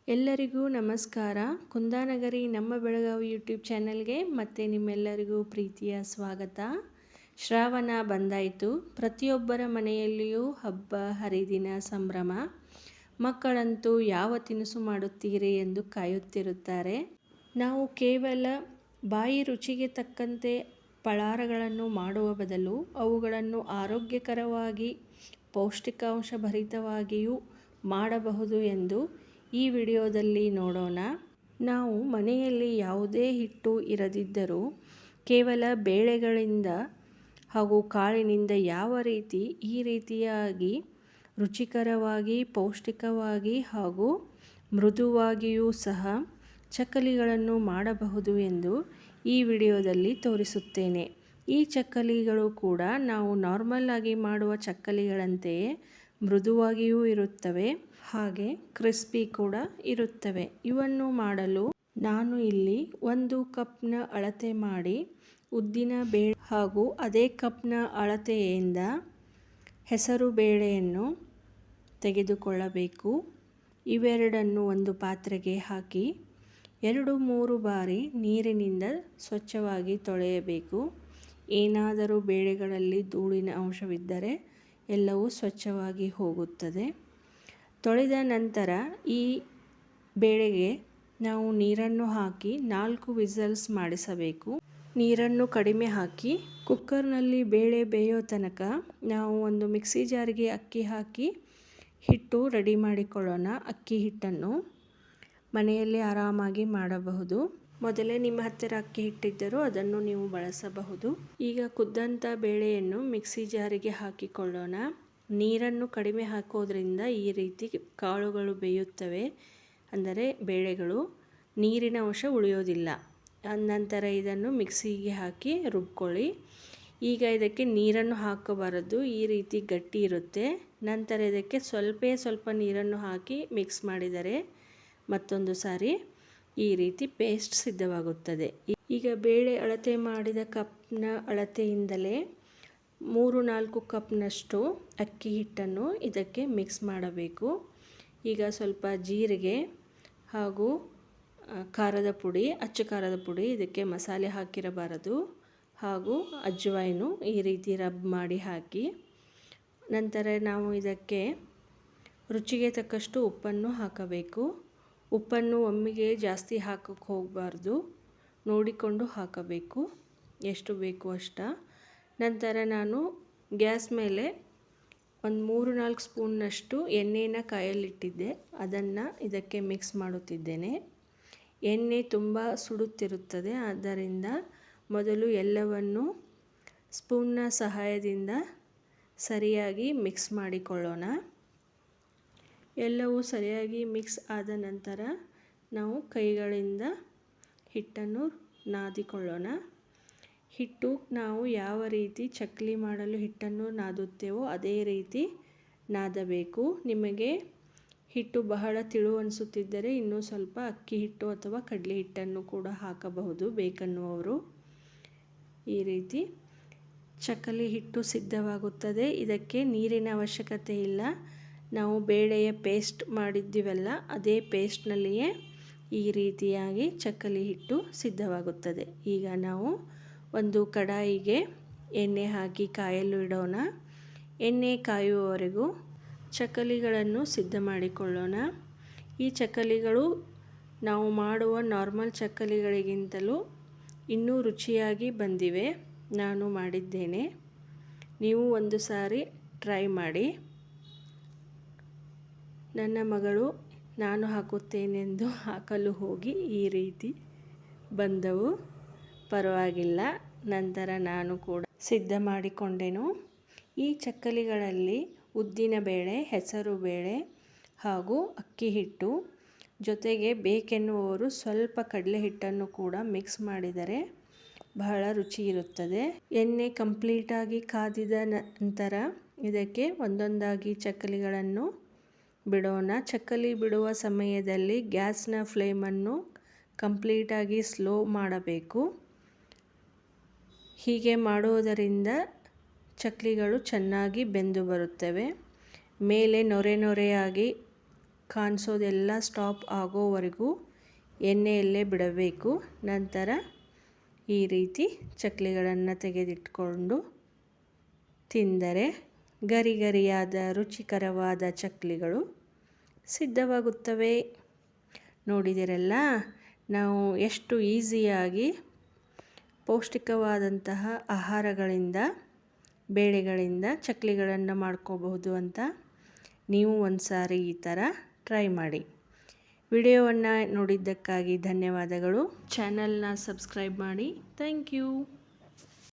ಎಲ್ಲರಿಗೂ ನಮಸ್ಕಾರ. ಕುಂದಾನಗರಿ ನಮ್ಮ ಬೆಳಗಾವಿ ಯೂಟ್ಯೂಬ್ ಚಾನೆಲ್ಗೆ ಮತ್ತೆ ನಿಮ್ಮೆಲ್ಲರಿಗೂ ಪ್ರೀತಿಯ ಸ್ವಾಗತ. ಶ್ರಾವಣ ಬಂದಾಯಿತು. ಪ್ರತಿಯೊಬ್ಬರ ಮನೆಯಲ್ಲಿಯೂ ಹಬ್ಬ ಹರಿದಿನ ಸಂಭ್ರಮ. ಮಕ್ಕಳಂತೂ ಯಾವ ತಿನಿಸು ಮಾಡುತ್ತೀರಿ ಎಂದು ಕಾಯುತ್ತಿರುತ್ತಾರೆ. ನಾವು ಕೇವಲ ಬಾಯಿ ರುಚಿಗೆ ತಕ್ಕಂತೆ ಫಳಾರಗಳನ್ನು ಮಾಡುವ ಬದಲು ಅವುಗಳನ್ನು ಆರೋಗ್ಯಕರವಾಗಿ ಪೌಷ್ಟಿಕಾಂಶ ಭರಿತವಾಗಿಯೂ ಮಾಡಬಹುದು ಎಂದು ಈ ವಿಡಿಯೋದಲ್ಲಿ ನೋಡೋಣ. ನಾವು ಮನೆಯಲ್ಲಿ ಯಾವುದೇ ಹಿಟ್ಟು ಇರದಿದ್ದರೂ ಕೇವಲ ಬೇಳೆಗಳಿಂದ ಹಾಗೂ ಕಾಳಿನಿಂದ ಈ ರೀತಿಯಾಗಿ ರುಚಿಕರವಾಗಿ ಪೌಷ್ಟಿಕವಾಗಿ ಹಾಗೂ ಮೃದುವಾಗಿಯೂ ಸಹ ಚಕ್ಕಲಿಗಳನ್ನು ಮಾಡಬಹುದು ಎಂದು ಈ ವಿಡಿಯೋದಲ್ಲಿ ತೋರಿಸುತ್ತೇನೆ. ಈ ಚಕ್ಕಲಿಗಳು ಕೂಡ ನಾವು ನಾರ್ಮಲ್ ಆಗಿ ಮಾಡುವ ಚಕ್ಕಲಿಗಳಂತೆಯೇ ಮೃದುವಾಗಿಯೂ ಇರುತ್ತವೆ, ಹಾಗೆ ಕ್ರಿಸ್ಪಿ ಕೂಡ ಇರುತ್ತವೆ. ಇವನ್ನು ಮಾಡಲು ನಾನು ಇಲ್ಲಿ 1 ಕಪ್ನ ಅಳತೆ ಮಾಡಿ ಉದ್ದಿನ ಬೇಳೆ ಹಾಗೂ ಅದೇ ಕಪ್ನ ಅಳತೆಯಿಂದ ಹೆಸರು ಬೇಳೆಯನ್ನು ತೆಗೆದುಕೊಳ್ಳಬೇಕು. ಇವೆರಡನ್ನು ಒಂದು ಪಾತ್ರೆಗೆ ಹಾಕಿ 2-3 ಬಾರಿ ನೀರಿನಿಂದ ಸ್ವಚ್ಛವಾಗಿ ತೊಳೆಯಬೇಕು. ಏನಾದರೂ ಬೇಳೆಗಳಲ್ಲಿ ಧೂಳಿನ ಅಂಶವಿದ್ದರೆ ಎಲ್ಲವೂ ಸ್ವಚ್ಛವಾಗಿ ಹೋಗುತ್ತದೆ. ತೊಳೆದ ನಂತರ ಈ ಬೇಳೆಗೆ ನಾವು ನೀರನ್ನು ಹಾಕಿ 4 ವಿಸಲ್ಸ್ ಮಾಡಿಸಬೇಕು. ನೀರನ್ನು ಕಡಿಮೆ ಹಾಕಿ ಕುಕ್ಕರ್ನಲ್ಲಿ ಬೇಳೆ ಬೇಯೋ ತನಕ ನಾವು ಒಂದು ಮಿಕ್ಸಿ ಜಾರಿಗೆ ಅಕ್ಕಿ ಹಾಕಿ ಹಿಟ್ಟು ರೆಡಿ ಮಾಡಿಕೊಳ್ಳೋಣ. ಅಕ್ಕಿ ಹಿಟ್ಟನ್ನು ಮನೆಯಲ್ಲಿ ಆರಾಮಾಗಿ ಮಾಡಬಹುದು. ಮೊದಲೇ ನಿಮ್ಮ ಹತ್ತಿರ ಅಕ್ಕಿ ಹಿಟ್ಟಿದ್ದರೂ ಅದನ್ನು ನೀವು ಬಳಸಬಹುದು. ಈಗ ಕುದ್ದಂಥ ಬೇಳೆಯನ್ನು ಮಿಕ್ಸಿ ಜಾರಿಗೆ ಹಾಕಿಕೊಳ್ಳೋಣ. ನೀರನ್ನು ಕಡಿಮೆ ಹಾಕೋದ್ರಿಂದ ಈ ರೀತಿ ಕಾಳುಗಳು ಬೇಯುತ್ತವೆ, ಅಂದರೆ ಬೇಳೆಗಳು ನೀರಿನ ಅಂಶ ಉಳಿಯೋದಿಲ್ಲ. ನಂತರ ಇದನ್ನು ಮಿಕ್ಸಿಗೆ ಹಾಕಿ ರುಬ್ಕೊಳ್ಳಿ. ಈಗ ಇದಕ್ಕೆ ನೀರನ್ನು ಹಾಕಬಾರದು, ಈ ರೀತಿ ಗಟ್ಟಿ ಇರುತ್ತೆ. ನಂತರ ಇದಕ್ಕೆ ಸ್ವಲ್ಪ ನೀರನ್ನು ಹಾಕಿ ಮಿಕ್ಸ್ ಮಾಡಿದರೆ ಮತ್ತೊಂದು ಸಾರಿ ಈ ರೀತಿ ಪೇಸ್ಟ್ ಸಿದ್ಧವಾಗುತ್ತದೆ. ಈಗ ಬೇಳೆ ಅಳತೆ ಮಾಡಿದ ಕಪ್ನ ಅಳತೆಯಿಂದಲೇ 3-4 ಕಪ್ನಷ್ಟು ಅಕ್ಕಿ ಹಿಟ್ಟನ್ನು ಇದಕ್ಕೆ ಮಿಕ್ಸ್ ಮಾಡಬೇಕು. ಈಗ ಸ್ವಲ್ಪ ಜೀರಿಗೆ ಹಾಗೂ ಖಾರದ ಪುಡಿ, ಅಚ್ಚ ಖಾರದ ಪುಡಿ, ಇದಕ್ಕೆ ಮಸಾಲೆ ಹಾಕಿರಬಾರದು, ಹಾಗೂ ಅಜ್ವಾಯಿನು ಈ ರೀತಿ ರಬ್ ಮಾಡಿ ಹಾಕಿ, ನಂತರ ನಾವು ಇದಕ್ಕೆ ರುಚಿಗೆ ತಕ್ಕಷ್ಟು ಉಪ್ಪನ್ನು ಹಾಕಬೇಕು. ಉಪ್ಪನ್ನು ಒಮ್ಮೆಗೆ ಜಾಸ್ತಿ ಹಾಕಕ್ಕೆ ಹೋಗಬಾರ್ದು, ನೋಡಿಕೊಂಡು ಹಾಕಬೇಕು, ಎಷ್ಟು ಬೇಕು ಅಷ್ಟ. ನಂತರ ನಾನು ಗ್ಯಾಸ್ ಮೇಲೆ ಒಂದು 3-4 ಸ್ಪೂನ್ನಷ್ಟು ಎಣ್ಣೆನ ಕಾಯಲಿಟ್ಟಿದ್ದೆ, ಅದನ್ನು ಇದಕ್ಕೆ ಮಿಕ್ಸ್ ಮಾಡುತ್ತಿದ್ದೇನೆ. ಎಣ್ಣೆ ತುಂಬ ಸುಡುತ್ತಿರುತ್ತದೆ, ಆದ್ದರಿಂದ ಮೊದಲು ಎಲ್ಲವನ್ನು ಸ್ಪೂನ್ನ ಸಹಾಯದಿಂದ ಸರಿಯಾಗಿ ಮಿಕ್ಸ್ ಮಾಡಿಕೊಳ್ಳೋಣ. ಎಲ್ಲವೂ ಸರಿಯಾಗಿ ಮಿಕ್ಸ್ ಆದ ನಂತರ ನಾವು ಕೈಗಳಿಂದ ಹಿಟ್ಟನ್ನು ನಾದಿಕೊಳ್ಳೋಣ. ಹಿಟ್ಟು ನಾವು ಯಾವ ರೀತಿ ಚಕ್ಕಲಿ ಮಾಡಲು ಹಿಟ್ಟನ್ನು ನಾದುತ್ತೇವೋ ಅದೇ ರೀತಿ ನಾದಬೇಕು. ನಿಮಗೆ ಹಿಟ್ಟು ಬಹಳ ತಿಳು ಅನಿಸುತ್ತಿದ್ದರೆ ಇನ್ನೂ ಸ್ವಲ್ಪ ಅಕ್ಕಿ ಹಿಟ್ಟು ಅಥವಾ ಕಡಲೆ ಹಿಟ್ಟನ್ನು ಕೂಡ ಹಾಕಬಹುದು ಬೇಕನ್ನುವರು. ಈ ರೀತಿ ಚಕ್ಕಲಿ ಹಿಟ್ಟು ಸಿದ್ಧವಾಗುತ್ತದೆ. ಇದಕ್ಕೆ ನೀರಿನ ಅವಶ್ಯಕತೆ ಇಲ್ಲ. ನಾವು ಬೇಳೆಯ ಪೇಸ್ಟ್ ಮಾಡಿದ್ದೀವಲ್ಲ, ಅದೇ ಪೇಸ್ಟ್ನಲ್ಲಿಯೇ ಈ ರೀತಿಯಾಗಿ ಚಕ್ಕಲಿ ಹಿಟ್ಟು ಸಿದ್ಧವಾಗುತ್ತದೆ. ಈಗ ನಾವು ಒಂದು ಕಡಾಯಿಗೆ ಎಣ್ಣೆ ಹಾಕಿ ಕಾಯಲು ಇಡೋಣ. ಎಣ್ಣೆ ಕಾಯುವವರೆಗೂ ಚಕ್ಕಲಿಗಳನ್ನು ಸಿದ್ಧ ಮಾಡಿಕೊಳ್ಳೋಣ. ಈ ಚಕ್ಕಲಿಗಳು ನಾವು ಮಾಡುವ ನಾರ್ಮಲ್ ಚಕ್ಕಲಿಗಳಿಗಿಂತಲೂ ಇನ್ನೂ ರುಚಿಯಾಗಿ ಬಂದಿವೆ. ನಾನು ಮಾಡಿದ್ದೇನೆ, ನೀವು ಒಂದು ಸಾರಿ ಟ್ರೈ ಮಾಡಿ. ನನ್ನ ಮಗಳು ನಾನು ಹಾಕುತ್ತೇನೆಂದು ಹಾಕಲು ಹೋಗಿ ಈ ರೀತಿ ಬಂದವು, ಪರವಾಗಿಲ್ಲ. ನಂತರ ನಾನು ಕೂಡ ಸಿದ್ಧ ಮಾಡಿಕೊಂಡೆನು. ಈ ಚಕ್ಕಲಿಗಳಲ್ಲಿ ಉದ್ದಿನ ಬೇಳೆ, ಹೆಸರು ಬೇಳೆ ಹಾಗೂ ಅಕ್ಕಿ ಹಿಟ್ಟು ಜೊತೆಗೆ ಬೇಕೆನ್ನುವವರು ಸ್ವಲ್ಪ ಕಡಲೆ ಹಿಟ್ಟನ್ನು ಕೂಡ ಮಿಕ್ಸ್ ಮಾಡಿದರೆ ಬಹಳ ರುಚಿ ಇರುತ್ತದೆ. ಎಣ್ಣೆ ಕಂಪ್ಲೀಟಾಗಿ ಕಾದಿದ ನಂತರ ಇದಕ್ಕೆ ಒಂದೊಂದಾಗಿ ಚಕ್ಕಲಿಗಳನ್ನು ಬಿಡೋಣ. ಚಕ್ಕಲಿ ಬಿಡುವ ಸಮಯದಲ್ಲಿ ಗ್ಯಾಸ್ನ ಫ್ಲೇಮನ್ನು ಕಂಪ್ಲೀಟಾಗಿ ಸ್ಲೋ ಮಾಡಬೇಕು. ಹೀಗೆ ಮಾಡುವುದರಿಂದ ಚಕ್ಕಲಿಗಳು ಚೆನ್ನಾಗಿ ಬೆಂದು ಬರುತ್ತವೆ. ಮೇಲೆ ನೊರೆ ನೊರೆಯಾಗಿ ಕಾಣಿಸೋದೆಲ್ಲ ಸ್ಟಾಪ್ ಆಗೋವರೆಗೂ ಎಣ್ಣೆಯಲ್ಲೇ ಬಿಡಬೇಕು. ನಂತರ ಈ ರೀತಿ ಚಕ್ಲಿಗಳನ್ನು ತೆಗೆದಿಟ್ಕೊಂಡು ತಿಂದರೆ ಗರಿ ಗರಿಯಾದ ರುಚಿಕರವಾದ ಚಕ್ಲಿಗಳು ಸಿದ್ಧವಾಗುತ್ತವೆ. ನೋಡಿದಿರಲ್ಲ, ನಾವು ಎಷ್ಟು ಈಸಿಯಾಗಿ ಪೌಷ್ಟಿಕವಾದಂತಹ ಆಹಾರಗಳಿಂದ, ಬೇಳೆಗಳಿಂದ ಚಕ್ಲಿಗಳನ್ನು ಮಾಡ್ಕೋಬಹುದು ಅಂತ. ನೀವು ಒಂದು ಸಾರಿ ಈ ಥರ ಟ್ರೈ ಮಾಡಿ. ವಿಡಿಯೋವನ್ನು ನೋಡಿದ್ದಕ್ಕಾಗಿ ಧನ್ಯವಾದಗಳು. ಚಾನಲ್ನ ಸಬ್ಸ್ಕ್ರೈಬ್ ಮಾಡಿ. Thank you.